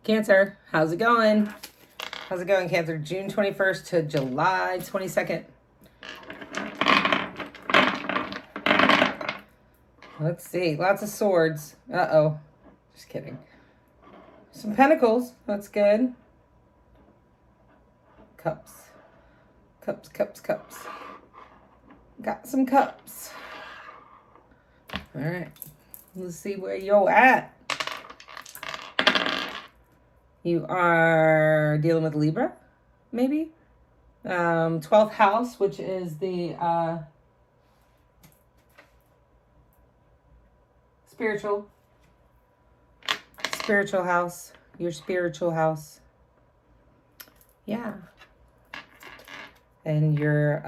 Cancer, how's it going? How's it going, Cancer? June 21st to July 22nd. Let's see. Lots of swords. Uh-oh. Just kidding. Some pentacles. That's good. Cups. Cups, cups, cups. Got some cups. All right. Let's see where you're at. You are dealing with Libra, maybe? 12th house, which is the spiritual house, your spiritual house. Yeah. And your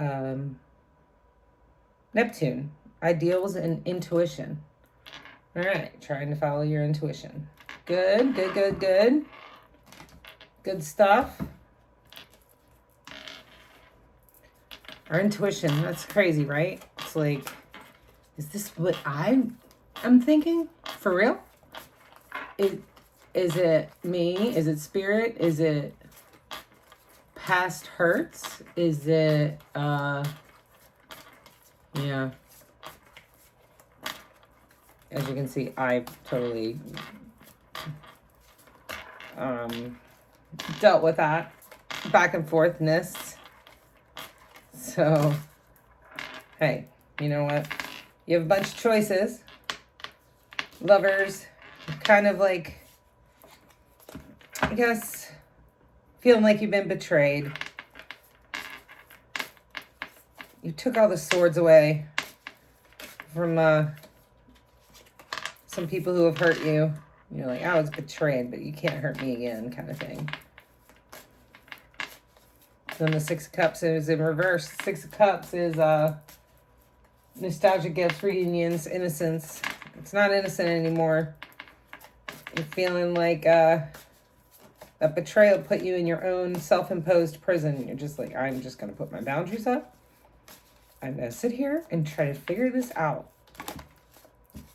Neptune, ideals and intuition. All right, trying to follow your intuition. Good, good, good, good. Good stuff. Our intuition, that's crazy, right? It's like, is this what I'm thinking? For real? Is it me? Is it spirit? Is it past hurts? Is it, yeah. As you can see, I totally dealt with that back and forthness. So, hey, you know what? You have a bunch of choices. Lovers, kind of like, I guess, feeling like you've been betrayed. You took all the swords away from some people who have hurt you. You're like, I was betrayed, but you can't hurt me again, kind of thing. Then the Six of Cups is in reverse. Six of Cups is nostalgia gifts, reunions, innocence. It's not innocent anymore. You're feeling like a betrayal put you in your own self-imposed prison. You're just like, I'm just going to put my boundaries up. I'm going to sit here and try to figure this out,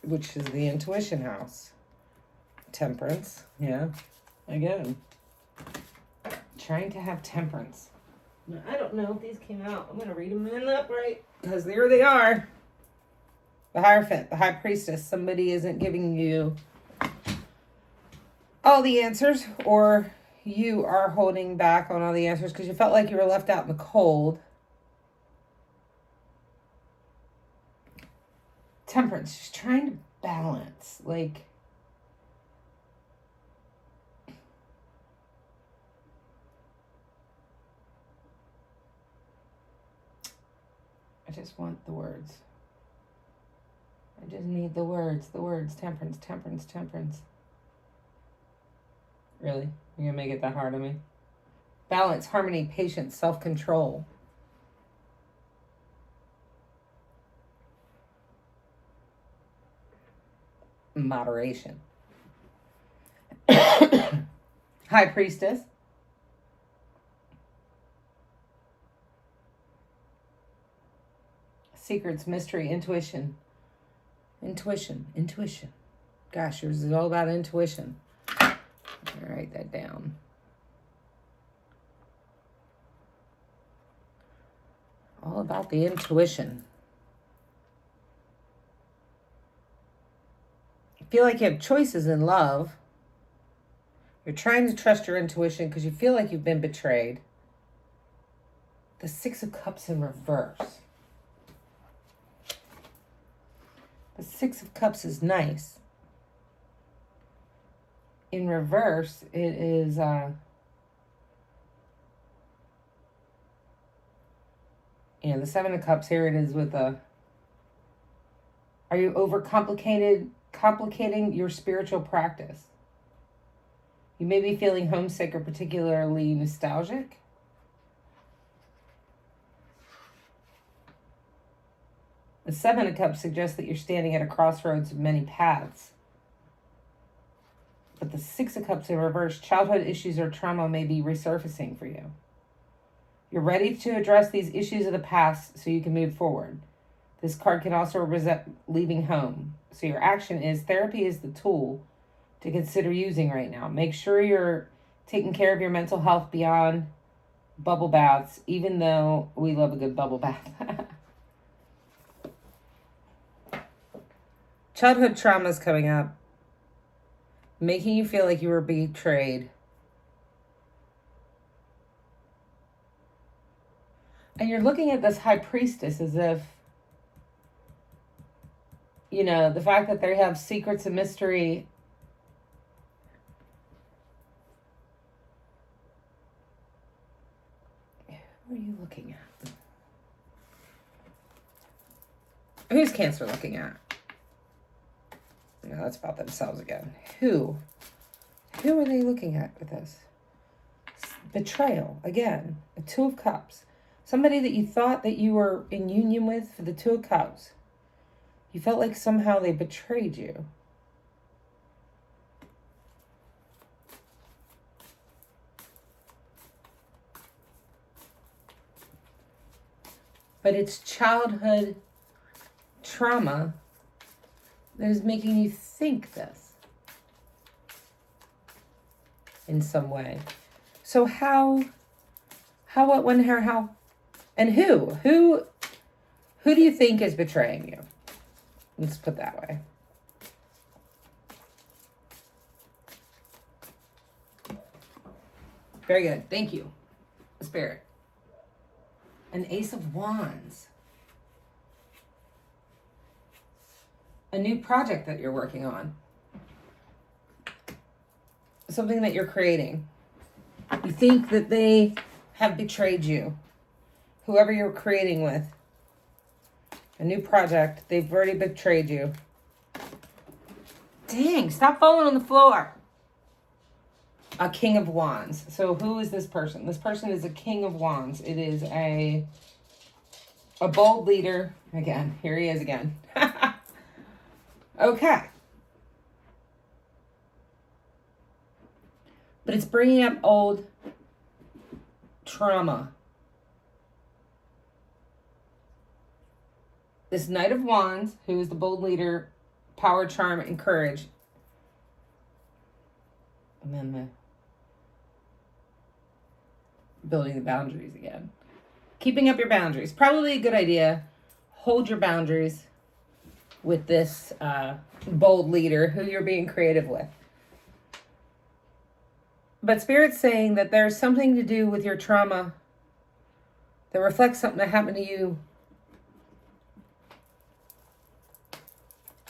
which is the intuition house. Temperance, yeah. Again, trying to have temperance. Now, I don't know if these came out. I'm going to read them in upright because there they are. The Hierophant, the High Priestess. Somebody isn't giving you all the answers, or you are holding back on all the answers because you felt like you were left out in the cold. Temperance, just trying to balance. Like, I just want the words. I just need the words. The words. Temperance, temperance, temperance. Really? You're going to make it that hard on me? Balance, harmony, patience, self-control. Moderation. High Priestess. Secrets, mystery, intuition. Intuition. Gosh, yours is all about intuition. I'll write that down. All about the intuition. I feel like you have choices in love. You're trying to trust your intuition because you feel like you've been betrayed. The Six of Cups in reverse. The Six of Cups is nice. In reverse, it is the Seven of Cups. Here it is with are you complicating your spiritual practice? You may be feeling homesick or particularly nostalgic. The Seven of Cups suggests that you're standing at a crossroads of many paths. But the Six of Cups in reverse, childhood issues or trauma may be resurfacing for you. You're ready to address these issues of the past so you can move forward. This card can also represent leaving home. So your action is, therapy is the tool to consider using right now. Make sure you're taking care of your mental health beyond bubble baths, even though we love a good bubble bath. Childhood trauma is coming up, making you feel like you were betrayed. And you're looking at this high priestess as if, you know, the fact that they have secrets and mystery. Who are you looking at? Who's Cancer looking at? No, that's about themselves again. Who? Who are they looking at with this? Betrayal, again. A Two of Cups. Somebody that you thought that you were in union with for the Two of Cups. You felt like somehow they betrayed you. But it's childhood trauma that is making you think this in some way. So how, what, when, how, and who? Who do you think is betraying you? Let's put it that way. Very good. Thank you, Spirit. An Ace of Wands. A new project that you're working on. Something that you're creating. You think that they have betrayed you. Whoever you're creating with. A new project. They've already betrayed you. Dang, stop falling on the floor. A King of Wands. So who is this person? This person is a King of Wands. It is a bold leader. Again, here he is again. Okay. But it's bringing up old trauma. This Knight of Wands, who is the bold leader, power, charm, and courage. And then the building the boundaries again. Keeping up your boundaries. Probably a good idea. Hold your boundaries with this bold leader who you're being creative with. But Spirit's saying that there's something to do with your trauma that reflects something that happened to you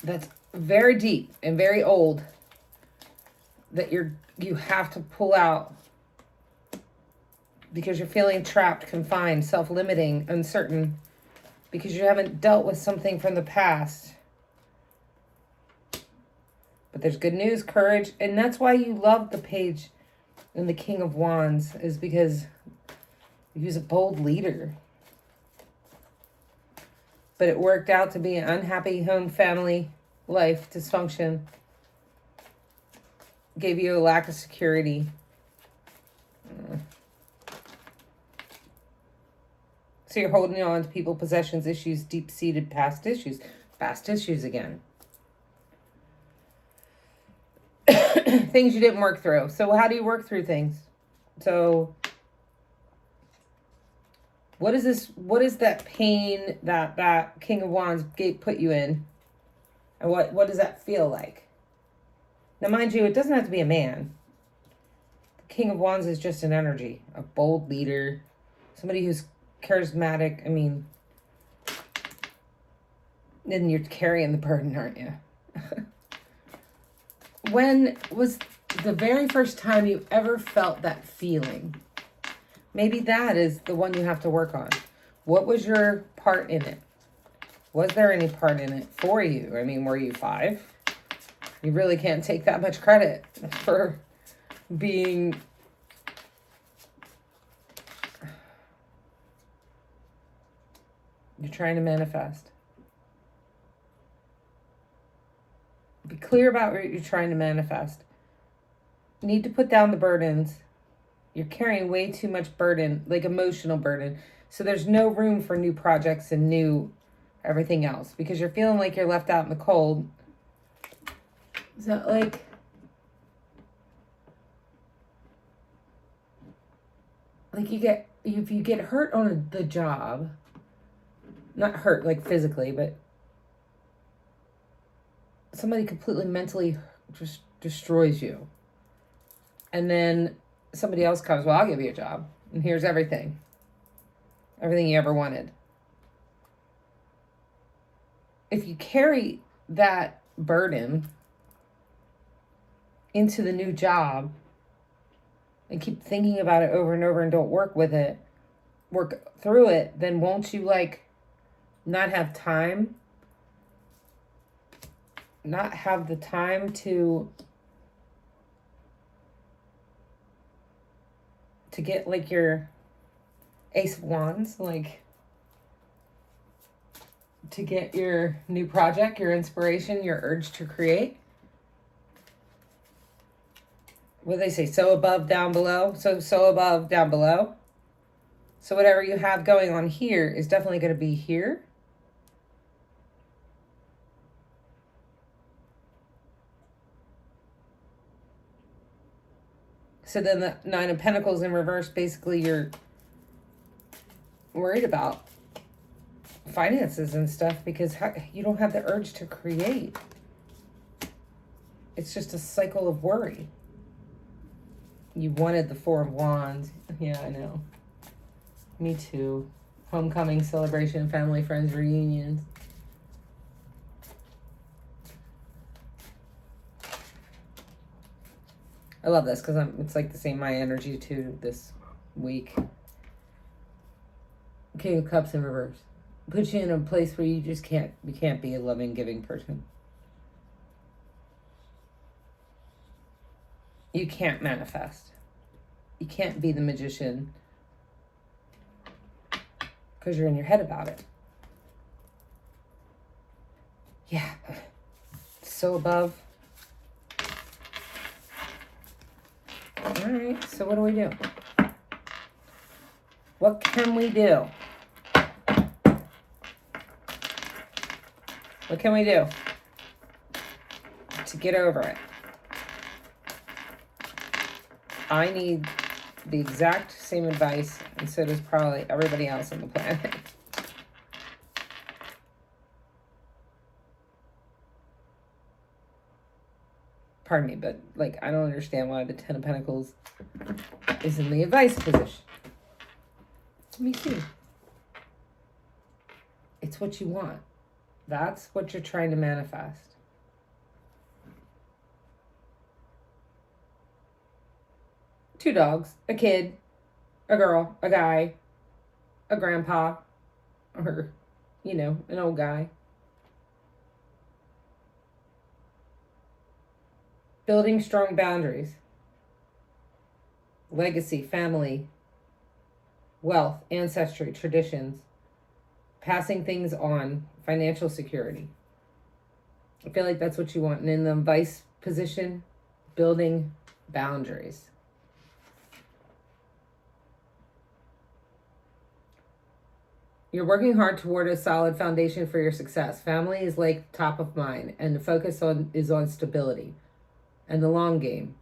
that's very deep and very old that you have to pull out because you're feeling trapped, confined, self-limiting, uncertain, because you haven't dealt with something from the past. But there's good news, courage, and that's why you love the Page and the King of Wands, is because he's a bold leader. But it worked out to be an unhappy home, family, life, dysfunction. Gave you a lack of security. So you're holding on to people, possessions, issues, deep-seated past issues. Past issues again. Things you didn't work through. So how do you work through things? So what is this? What is that pain that King of Wands put you in? And what does that feel like? Now, mind you, it doesn't have to be a man. The King of Wands is just an energy, a bold leader, somebody who's charismatic. I mean, then you're carrying the burden, aren't you? When was the very first time you ever felt that feeling? Maybe that is the one you have to work on. What was your part in it? Was there any part in it for you? I mean, were you 5? You really can't take that much credit for being... You're trying to manifest. Be clear about what you're trying to manifest. You need to put down the burdens. You're carrying way too much burden, like emotional burden. So there's no room for new projects and new everything else because you're feeling like you're left out in the cold. Is that like like if you get hurt on the job, not hurt like physically, but somebody completely mentally just destroys you. And then somebody else comes, well, I'll give you a job. And here's everything you ever wanted. If you carry that burden into the new job and keep thinking about it over and over and don't work through it, then won't you like not have the time to get like your Ace of Wands, like to get your new project, your inspiration, your urge to create? What do they say? So above, down below. So above, down below. So whatever you have going on here is definitely going to be here. So then the Nine of Pentacles in reverse, basically you're worried about finances and stuff because you don't have the urge to create. It's just a cycle of worry. You wanted the Four of Wands. Yeah, I know. Me too. Homecoming, celebration, family, friends, reunions. I love this because it's like the same my energy too this week. King of Cups in reverse. Puts you in a place where you can't be a loving, giving person. You can't manifest. You can't be the magician because you're in your head about it. Yeah. So above. All right, so what do we do? What can we do? What can we do to get over it? I need the exact same advice, and so does probably everybody else on the planet. Pardon me, but like I don't understand why the Ten of Pentacles is in the advice position. Me too. It's what you want. That's what you're trying to manifest. Two dogs, a kid, a girl, a guy, a grandpa, or, an old guy. Building strong boundaries. Legacy, family, wealth, ancestry, traditions. Passing things on, financial security. I feel like that's what you want. And in the vice position, building boundaries. You're working hard toward a solid foundation for your success. Family is like top of mind, and the focus is on stability and the long game.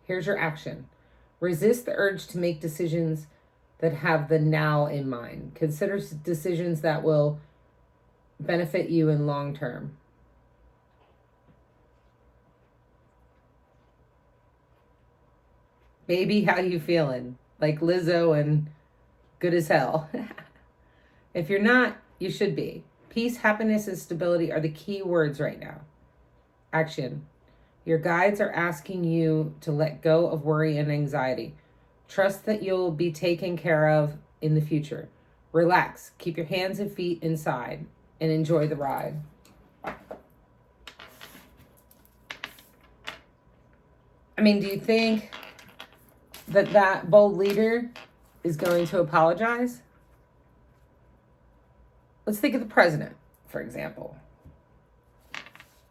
Here's your action. Resist the urge to make decisions that have the now in mind. Consider decisions that will benefit you in long term. Baby, how you feeling? Like Lizzo and Good as Hell. If you're not, you should be. Peace, happiness, and stability are the key words right now. Action. Your guides are asking you to let go of worry and anxiety. Trust that you'll be taken care of in the future. Relax. Keep your hands and feet inside and enjoy the ride. I mean, do you think that bold leader is going to apologize? Let's think of the president, for example.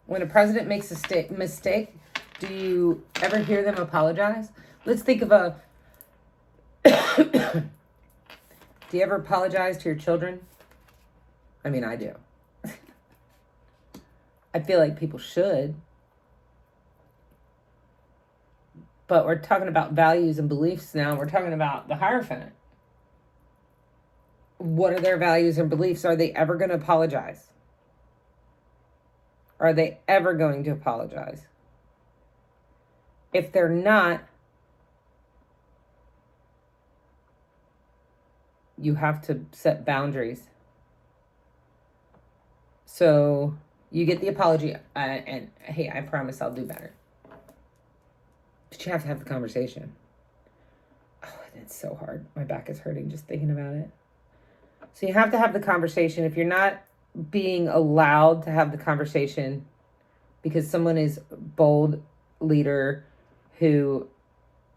When a president makes a mistake, do you ever hear them apologize? Let's think of a... Do you ever apologize to your children? I mean, I do. I feel like people should. But we're talking about values and beliefs now. We're talking about the Hierophant. What are their values and beliefs? Are they ever going to apologize? Are they ever going to apologize? If they're not, you have to set boundaries. So you get the apology, and hey, I promise I'll do better. But you have to have the conversation. Oh, it's so hard. My back is hurting just thinking about it. So you have to have the conversation. If you're not being allowed to have the conversation because someone is bold leader who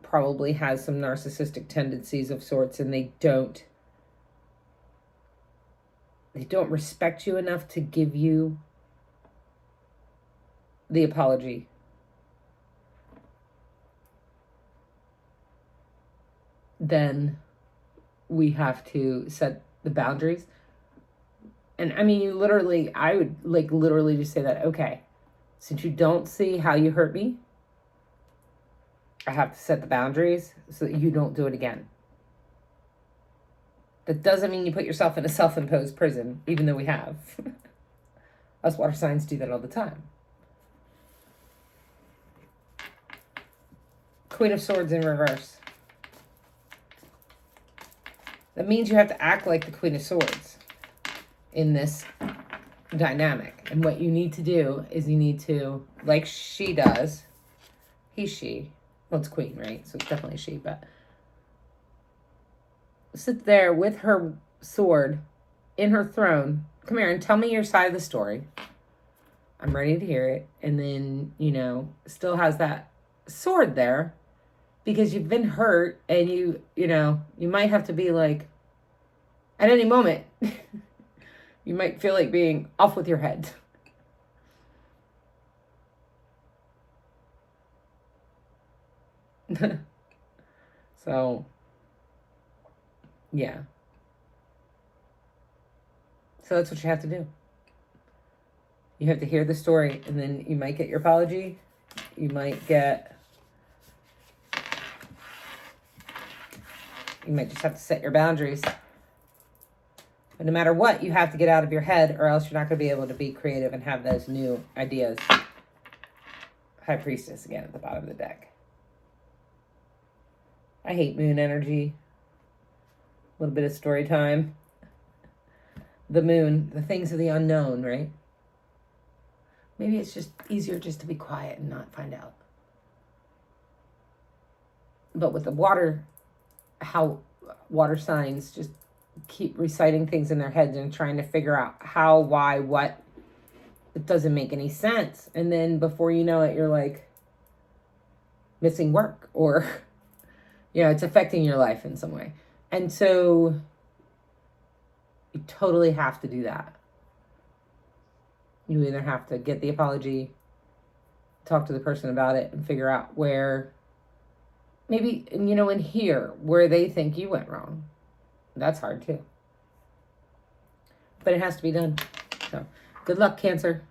probably has some narcissistic tendencies of sorts, and they don't respect you enough to give you the apology, then we have to set the boundaries. And I mean, I would literally just say that, okay, since you don't see how you hurt me, I have to set the boundaries so that you don't do it again. That doesn't mean you put yourself in a self-imposed prison, even though we have. Us water signs do that all the time. Queen of Swords in reverse. That means you have to act like the Queen of Swords in this dynamic. And what you need to do is you need to, like she does, she, well, it's queen, right? So it's definitely she, but sit there with her sword in her throne. Come here and tell me your side of the story. I'm ready to hear it. And then, still has that sword there because you've been hurt, and you might have to be like, at any moment, you might feel like being off with your head. So, yeah. So that's what you have to do. You have to hear the story, and then you might get your apology. You might just have to set your boundaries. But no matter what, you have to get out of your head, or else you're not going to be able to be creative and have those new ideas. High Priestess again at the bottom of the deck. I hate moon energy. A little bit of story time. The moon, the things of the unknown, right? Maybe it's just easier just to be quiet and not find out. But with the water, how water signs just keep reciting things in their heads and trying to figure out how, why, what. It doesn't make any sense. And then before you know it, you're like missing work, or, it's affecting your life in some way. And so you totally have to do that. You either have to get the apology, talk to the person about it, and figure out where, maybe, and hear where they think you went wrong. That's hard too. But it has to be done. So, good luck, Cancer.